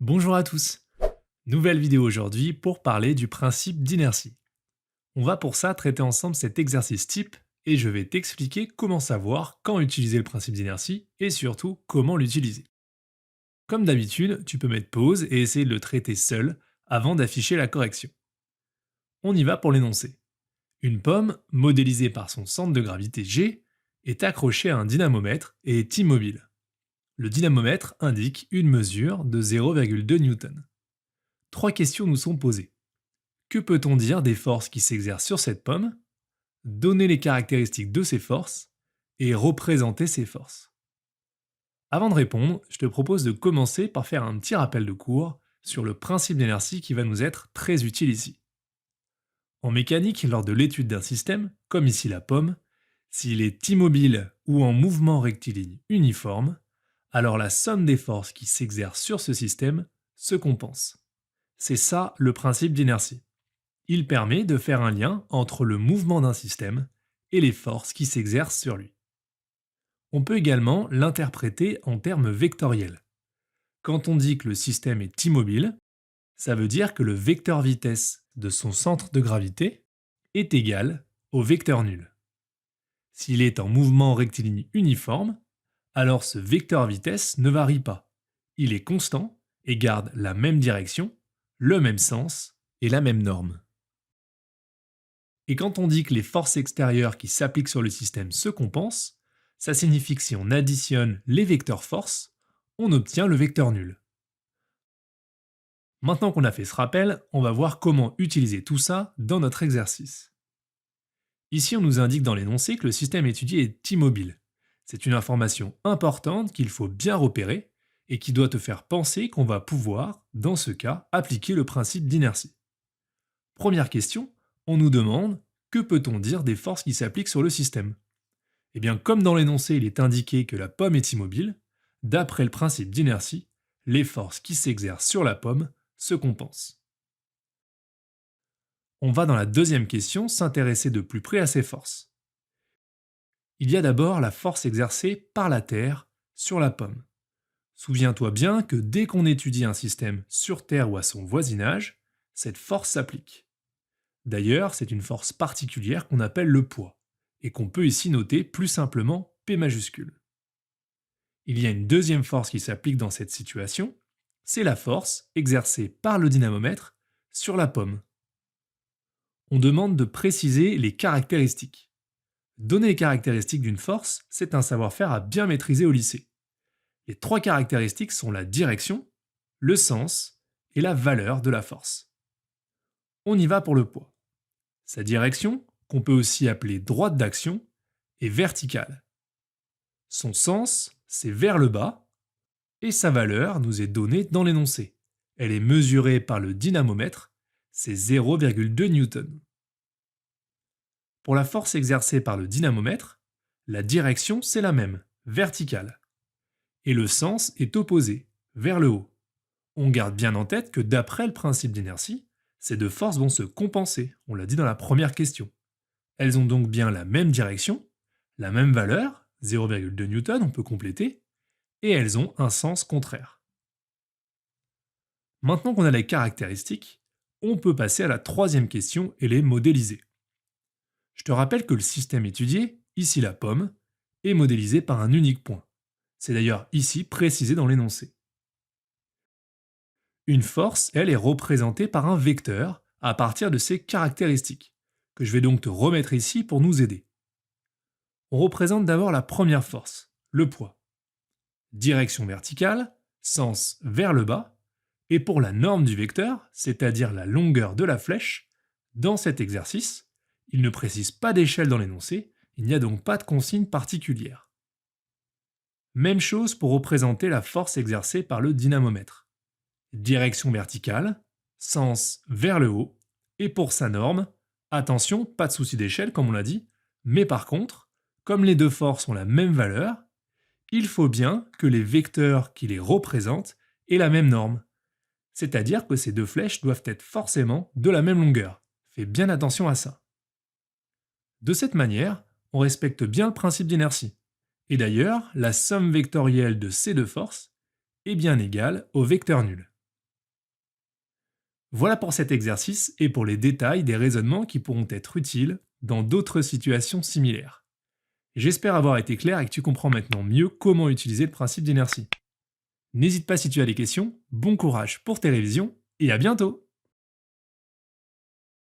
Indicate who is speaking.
Speaker 1: Bonjour à tous. Nouvelle vidéo aujourd'hui pour parler du principe d'inertie. On va pour ça traiter ensemble cet exercice type et je vais t'expliquer comment savoir quand utiliser le principe d'inertie et surtout comment l'utiliser. Comme d'habitude, tu peux mettre pause et essayer de le traiter seul avant d'afficher la correction. On y va pour l'énoncé. Une pomme, modélisée par son centre de gravité G, est accrochée à un dynamomètre et est immobile. Le dynamomètre indique une mesure de 0,2 Newton. Trois questions nous sont posées. Que peut-on dire des forces qui s'exercent sur cette pomme? Donner les caractéristiques de ces forces et représenter ces forces. Avant de répondre, je te propose de commencer par faire un petit rappel de cours sur le principe d'inertie qui va nous être très utile ici. En mécanique, lors de l'étude d'un système, comme ici la pomme, s'il est immobile ou en mouvement rectiligne uniforme, alors la somme des forces qui s'exercent sur ce système se compense. C'est ça le principe d'inertie. Il permet de faire un lien entre le mouvement d'un système et les forces qui s'exercent sur lui. On peut également l'interpréter en termes vectoriels. Quand on dit que le système est immobile, ça veut dire que le vecteur vitesse de son centre de gravité est égal au vecteur nul. S'il est en mouvement rectiligne uniforme, alors ce vecteur vitesse ne varie pas. Il est constant et garde la même direction, le même sens et la même norme. Et quand on dit que les forces extérieures qui s'appliquent sur le système se compensent, ça signifie que si on additionne les vecteurs forces, on obtient le vecteur nul. Maintenant qu'on a fait ce rappel, on va voir comment utiliser tout ça dans notre exercice. Ici, on nous indique dans l'énoncé que le système étudié est immobile. C'est une information importante qu'il faut bien repérer et qui doit te faire penser qu'on va pouvoir, dans ce cas, appliquer le principe d'inertie. Première question, on nous demande que peut-on dire des forces qui s'appliquent sur le système? Eh bien, comme dans l'énoncé, il est indiqué que la pomme est immobile, d'après le principe d'inertie, les forces qui s'exercent sur la pomme se compensent. On va dans la deuxième question s'intéresser de plus près à ces forces. Il y a d'abord la force exercée par la Terre sur la pomme. Souviens-toi bien que dès qu'on étudie un système sur Terre ou à son voisinage, cette force s'applique. D'ailleurs, c'est une force particulière qu'on appelle le poids, et qu'on peut ici noter plus simplement P majuscule. Il y a une deuxième force qui s'applique dans cette situation, c'est la force exercée par le dynamomètre sur la pomme. On demande de préciser les caractéristiques. Donner les caractéristiques d'une force, c'est un savoir-faire à bien maîtriser au lycée. Les trois caractéristiques sont la direction, le sens et la valeur de la force. On y va pour le poids. Sa direction, qu'on peut aussi appeler droite d'action, est verticale. Son sens, c'est vers le bas, et sa valeur nous est donnée dans l'énoncé. Elle est mesurée par le dynamomètre, c'est 0,2 Newton. Pour la force exercée par le dynamomètre, la direction c'est la même, verticale. Et le sens est opposé, vers le haut. On garde bien en tête que d'après le principe d'inertie, ces deux forces vont se compenser, on l'a dit dans la première question. Elles ont donc bien la même direction, la même valeur, 0,2 Newton, on peut compléter, et elles ont un sens contraire. Maintenant qu'on a les caractéristiques, on peut passer à la troisième question et les modéliser. Je te rappelle que le système étudié, ici la pomme, est modélisé par un unique point. C'est d'ailleurs ici précisé dans l'énoncé. Une force, elle, est représentée par un vecteur à partir de ses caractéristiques, que je vais donc te remettre ici pour nous aider. On représente d'abord la première force, le poids. Direction verticale, sens vers le bas, et pour la norme du vecteur, c'est-à-dire la longueur de la flèche, dans cet exercice, il ne précise pas d'échelle dans l'énoncé, il n'y a donc pas de consigne particulière. Même chose pour représenter la force exercée par le dynamomètre. Direction verticale, sens vers le haut, et pour sa norme, attention, pas de souci d'échelle comme on l'a dit, mais par contre, comme les deux forces ont la même valeur, il faut bien que les vecteurs qui les représentent aient la même norme. C'est-à-dire que ces deux flèches doivent être forcément de la même longueur. Fais bien attention à ça. De cette manière, on respecte bien le principe d'inertie. Et d'ailleurs, la somme vectorielle de ces deux forces est bien égale au vecteur nul. Voilà pour cet exercice et pour les détails des raisonnements qui pourront être utiles dans d'autres situations similaires. J'espère avoir été clair et que tu comprends maintenant mieux comment utiliser le principe d'inertie. N'hésite pas si tu as des questions, bon courage pour tes révisions et à bientôt!